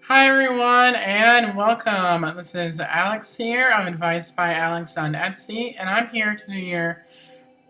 Hi everyone and welcome. This is Alex here. I'm advised by Alex on Etsy, and I'm here to do your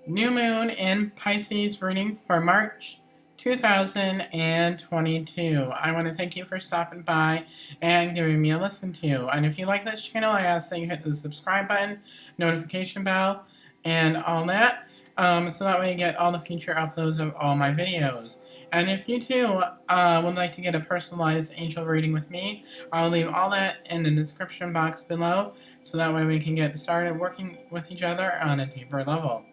new moon in Pisces reading for March 2022. I want to thank you for stopping by and giving me a listen to. And if you like this channel, I ask that you hit the subscribe button, notification bell, and all that, so that way you get all the future uploads of all my videos. And if you too would like to get a personalized angel reading with me, I'll leave all that in the description box below, so that way we can get started working with each other on a deeper level.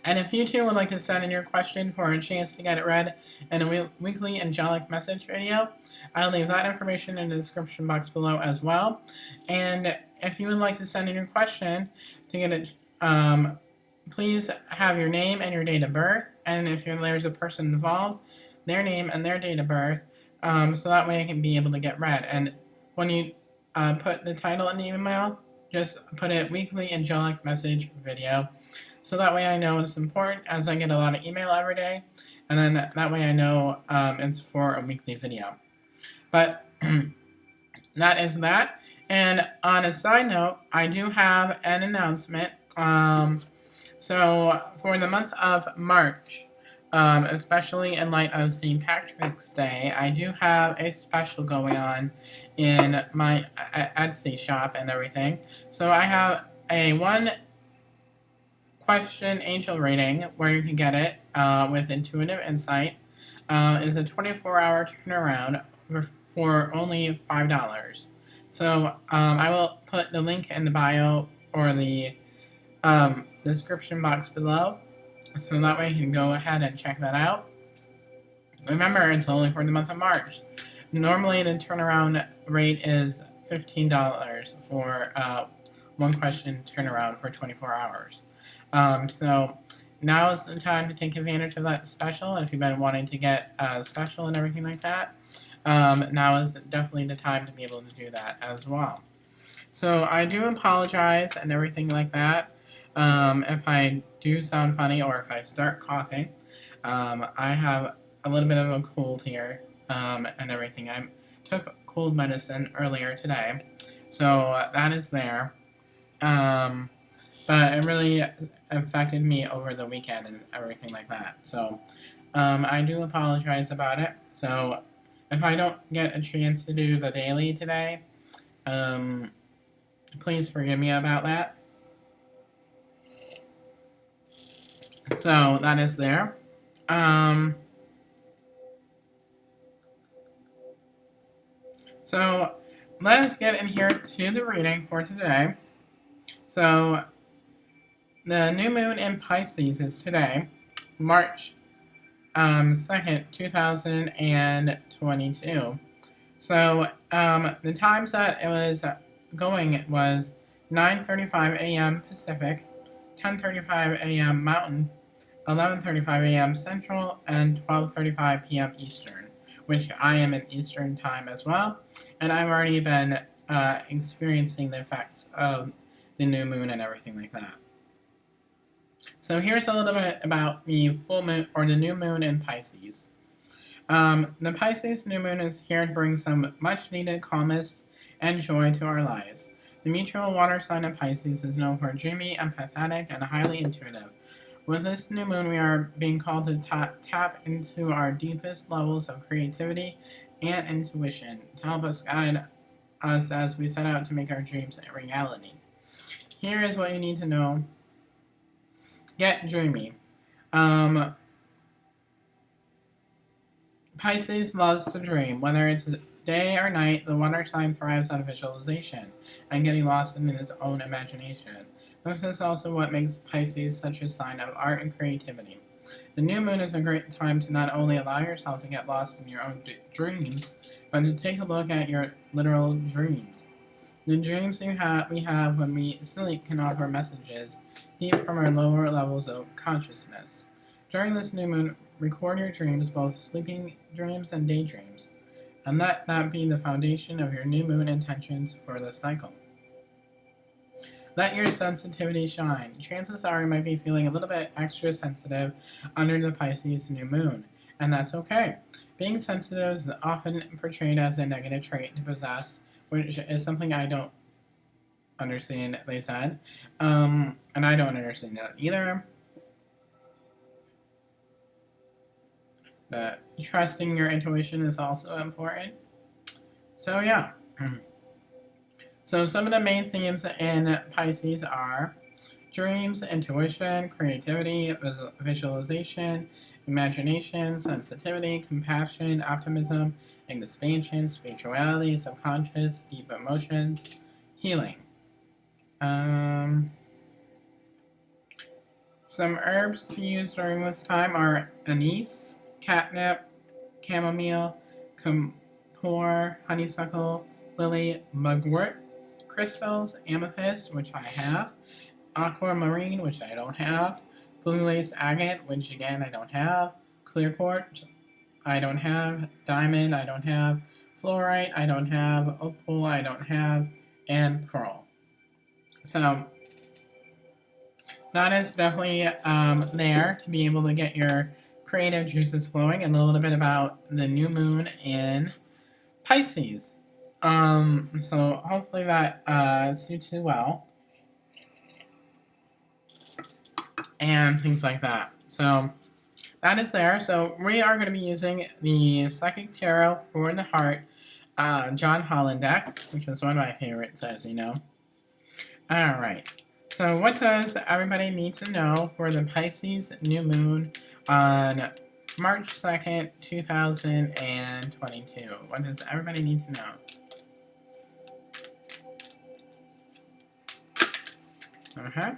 And if you too would like to send in your question for a chance to get it read in a weekly angelic message video, I'll leave that information in the description box below as well. And if you would like to send in your question to get it, please have your name and your date of birth. And if there's a person involved, their name and their date of birth, so that way I can be able to get read. And when you put the title in the email, just put it weekly angelic message video. So that way I know it's important, as I get a lot of email every day, and then that way I know it's for a weekly video. But that is that. And on a side note, I do have an announcement. So for the month of March, especially in light of St. Patrick's Day, I do have a special going on in my Etsy shop and everything. So I have a one question angel reading where you can get it with intuitive insight. Is a 24-hour turnaround for only $5. So I will put the link in the bio or the description box below, so that way you can go ahead and check that out. Remember, it's only for the month of March. Normally the turnaround rate is $15 for one question turnaround for 24 hours. So now is the time to take advantage of that special, and if you've been wanting to get a special and everything like that, now is definitely the time to be able to do that as well. So I do apologize and everything like that if I do sound funny or if I start coughing. I have a little bit of a cold here and everything. I took cold medicine earlier today, so that is there. But it really affected me over the weekend and everything like that. So I do apologize about it. So if I don't get a chance to do the daily today, please forgive me about that. So that is there. So let us get in here to the reading for today. So the new moon in Pisces is today, March 2nd, 2022. So the times that it was going was 9:35 a.m. Pacific, 10:35 a.m. Mountain, 11:35 a.m. Central, and 12:35 p.m. Eastern, which I am in Eastern time as well, and I've already been experiencing the effects of the new moon and everything like that. So here's a little bit about the full moon or the new moon in Pisces. The Pisces new moon is here to bring some much needed calmness and joy to our lives. The mutual water sign of Pisces is known for dreamy, empathetic, and highly intuitive. With this new moon, we are being called to tap into our deepest levels of creativity and intuition to help us guide us as we set out to make our dreams a reality. Here is what you need to know. Get dreamy. Pisces loves to dream. Whether it's day or night, the water sign thrives on visualization and getting lost in its own imagination. This is also what makes Pisces such a sign of art and creativity. The new moon is a great time to not only allow yourself to get lost in your own dreams, but to take a look at your literal dreams. The dreams we have when we sleep can offer messages deep from our lower levels of consciousness. During this new moon, record your dreams, both sleeping dreams and daydreams, and let that be the foundation of your new moon intentions for the cycle. Let your sensitivity shine. Chances are you might be feeling a little bit extra sensitive under the Pisces new moon, and that's okay. Being sensitive is often portrayed as a negative trait to possess, which is something I don't understand, they said. And I don't understand that either. But trusting your intuition is also important. So, yeah. So, some of the main themes in Pisces are dreams, intuition, creativity, visualization, imagination, sensitivity, compassion, optimism, expansion, spirituality, subconscious, deep emotions, healing. Some herbs to use during this time are anise, catnip, chamomile, camphor, honeysuckle, lily, mugwort, crystals, amethyst, which I have, aquamarine, which I don't have, blue lace agate, which again I don't have, clear quartz, I don't have, diamond, I don't have, fluorite, I don't have, opal, I don't have, and pearl. So that is definitely there to be able to get your creative juices flowing, and a little bit about the new moon in Pisces. So hopefully that suits you well, and things like that. So that is there. So we are going to be using the Psychic Tarot for the Heart, John Holland deck, which is one of my favorites, as you know. Alright, so what does everybody need to know for the Pisces new moon on March 2nd, 2022? What does everybody need to know? Uh-huh.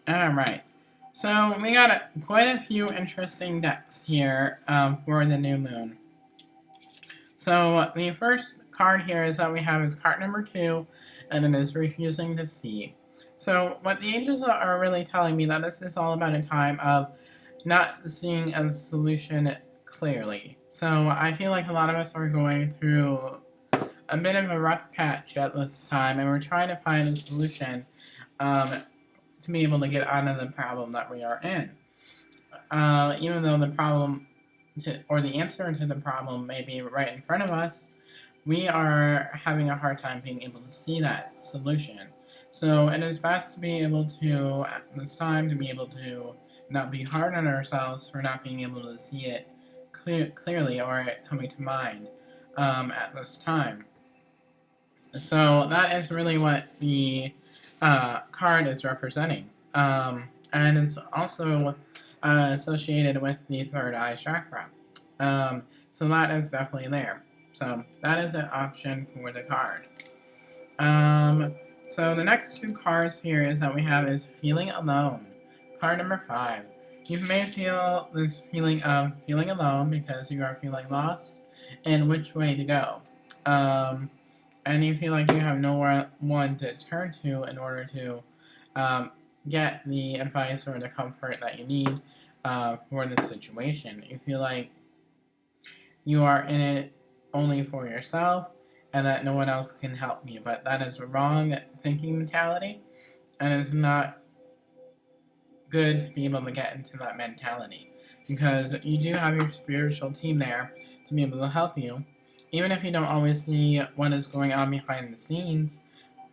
Alright, so we got quite a few interesting decks here for the new moon. So the first card here is that we have is card number 2, and it is refusing to see. So what the angels are really telling me that this is all about a time of not seeing a solution clearly. So I feel like a lot of us are going through a bit of a rough patch at this time, and we're trying to find a solution to be able to get out of the problem that we are in. Even though the problem or the answer to the problem may be right in front of us, we are having a hard time being able to see that solution. So it is best to be able to, at this time, to be able to not be hard on ourselves for not being able to see it clearly or it coming to mind at this time. So that is really what the card is representing. And it's also associated with the third eye chakra. So that is definitely there. So that is an option for the card. So the next two cards here is that we have is Feeling Alone. Card number 5. You may feel this feeling of feeling alone because you are feeling lost and which way to go. And you feel like you have no one to turn to in order to get the advice or the comfort that you need for the situation. You feel like you are in it only for yourself and that no one else can help you, but that is a wrong thinking mentality, and it's not good to be able to get into that mentality, because you do have your spiritual team there to be able to help you. Even if you don't always see what is going on behind the scenes,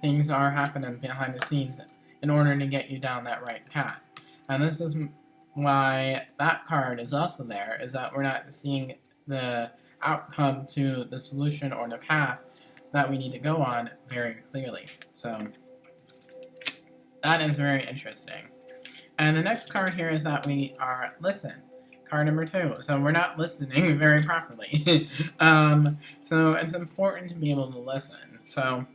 things are happening behind the scenes in order to get you down that right path. And this is why that card is also there, is that we're not seeing the outcome to the solution or the path that we need to go on very clearly. So that is very interesting. And the next card here is that we are listen. Card number 2. So we're not listening very properly. So it's important to be able to listen. So,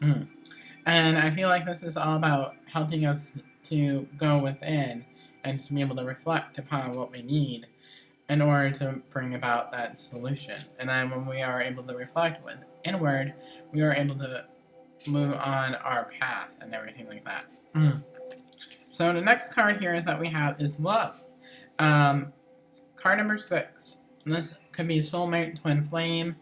and I feel like this is all about helping us to go within and to be able to reflect upon what we need in order to bring about that solution. And then when we are able to reflect inward, we are able to move on our path and everything like that. So the next card here is that we have is love. Card number 6. This could be soulmate, twin flame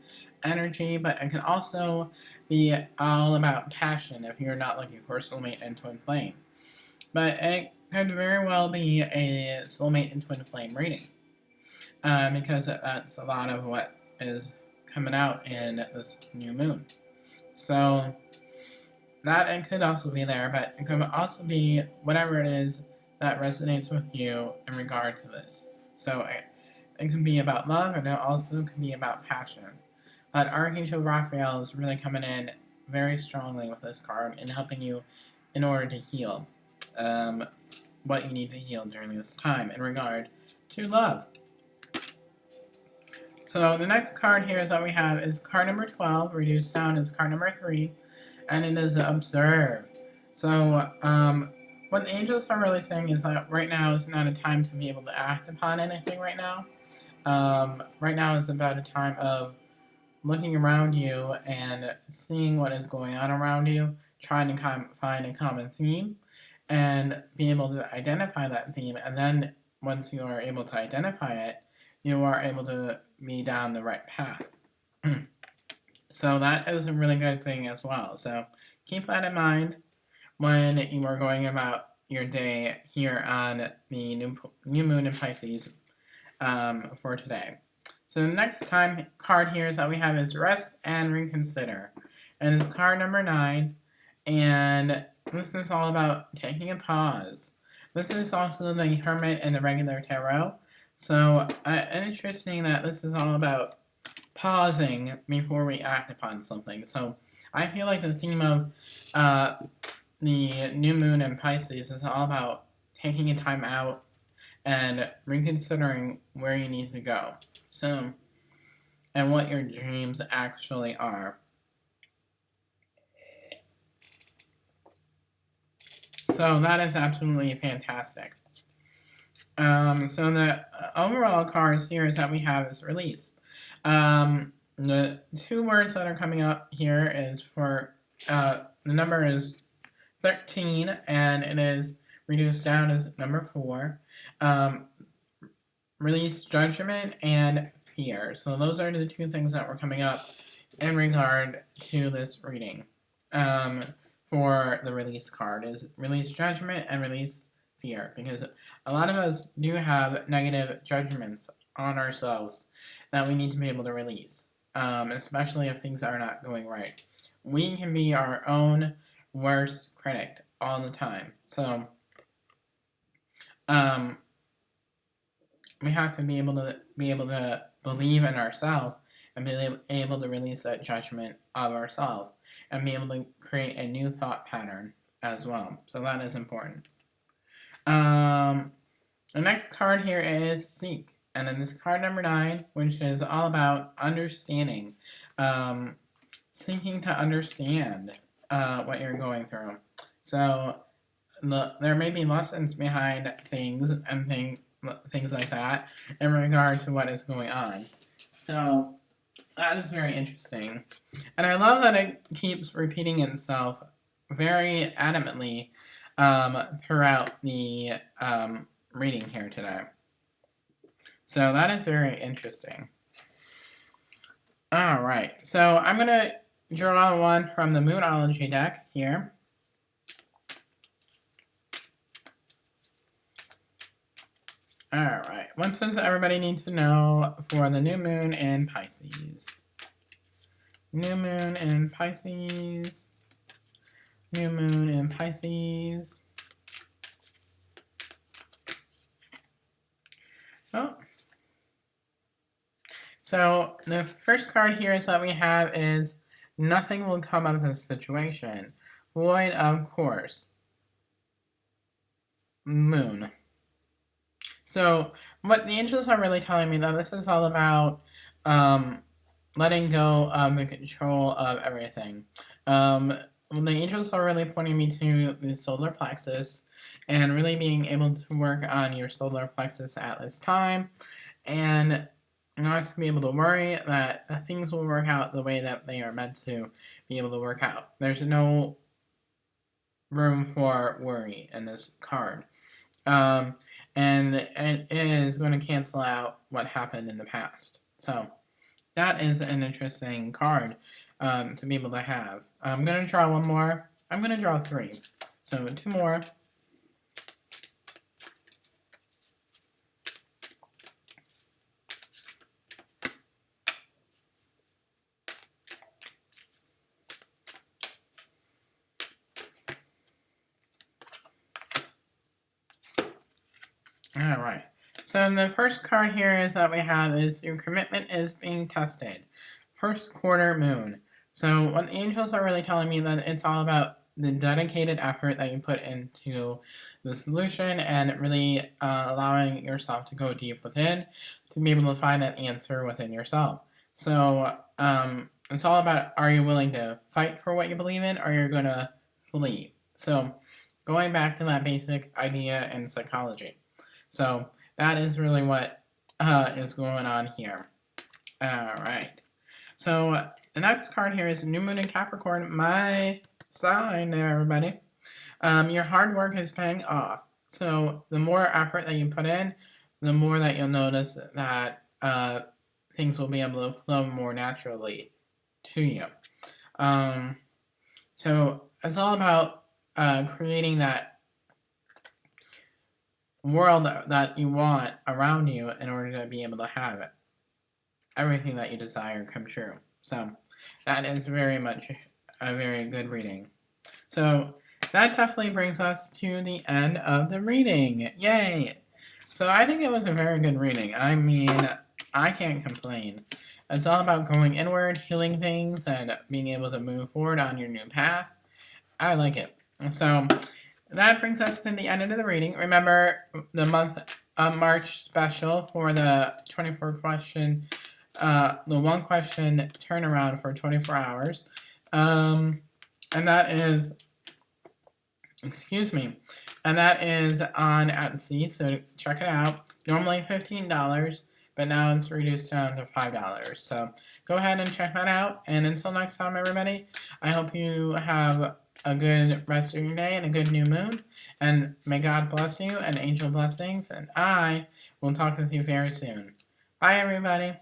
energy, but it can also be all about passion if you're not looking for soulmate and twin flame. But it could very well be a soulmate and twin flame reading, because that's a lot of what is coming out in this new moon. So that it could also be there, but it could also be whatever it is that resonates with you in regard to this. So it can be about love, and it also can be about passion. But Archangel Raphael is really coming in very strongly with this card and helping you in order to heal what you need to heal during this time in regard to love. So the next card here is that we have is card number 12, reduced down is card number 3, and it is observe. So what the angels are really saying is that right now is not a time to be able to act upon anything right now. Right now is about a time of looking around you and seeing what is going on around you, trying to find a common theme, and be able to identify that theme, and then once you are able to identify it, you are able to be down the right path. So that is a really good thing as well. So keep that in mind when you are going about your day here on the new moon in Pisces for today. So the next card here is that we have is rest and reconsider. And it's card number 9. And this is all about taking a pause. This is also the Hermit and the regular tarot. So interesting that this is all about pausing before we act upon something. So I feel like the theme of the new moon in Pisces is all about taking a time out and reconsidering where you need to go. So, and what your dreams actually are. So that is absolutely fantastic. So the overall cards here is that we have is release. The 2 words that are coming up here is for, the number is 13, and it is reduced down as number 4. Release judgment and fear. So those are the 2 things that were coming up in regard to this reading. For the release card is release judgment and release fear, because a lot of us do have negative judgments on ourselves that we need to be able to release, especially if things are not going right. We can be our own worst critic all the time. So we have to be able to believe in ourselves and be able to release that judgment of ourselves and be able to create a new thought pattern as well. So that is important. The next card here is seek. And then this card number 9, which is all about understanding. Seeking to understand what you're going through. So there may be lessons behind things and things like that in regard to what is going on. So that is very interesting. And I love that it keeps repeating itself very adamantly throughout the reading here today. So that is very interesting. Alright, so I'm going to draw one from the Moonology deck here. Alright, what does everybody need to know for the new moon in Pisces? New moon in Pisces. New moon in Pisces. Oh. So the first card here is that we have is nothing will come of this situation. Void of course. Moon. So what the angels are really telling me that this is all about letting go of the control of everything. The angels are really pointing me to the solar plexus and really being able to work on your solar plexus at this time and not to be able to worry that things will work out the way that they are meant to be able to work out. There's no room for worry in this card. And it is going to cancel out what happened in the past. So that is an interesting card to be able to have. I'm going to draw one more. I'm going to draw 3. So 2 more. Alright, so the first card here is that we have is your commitment is being tested. First quarter moon. So what the angels are really telling me that it's all about the dedicated effort that you put into the solution and really allowing yourself to go deep within to be able to find that answer within yourself. So it's all about, are you willing to fight for what you believe in, or you're going to flee? So going back to that basic idea in psychology. So that is really what is going on here. Alright. So the next card here is New Moon in Capricorn. My sign there, everybody. Your hard work is paying off. So the more effort that you put in, the more that you'll notice that things will be able to flow more naturally to you. So it's all about creating that world that you want around you in order to be able to have it. Everything that you desire come true. So that is very much a very good reading. So that definitely brings us to the end of the reading. Yay! So I think it was a very good reading. I mean, I can't complain. It's all about going inward, healing things, and being able to move forward on your new path. I like it. So that brings us to the end of the reading. Remember the month of March special for the 24 question, the 1 question turnaround for 24 hours. And that is, and that is on Etsy, so check it out. Normally $15, but now it's reduced down to $5. So go ahead and check that out. And until next time, everybody, I hope you have a good rest of your day and a good new moon. And may God bless you and angel blessings. And I will talk with you very soon. Bye, everybody.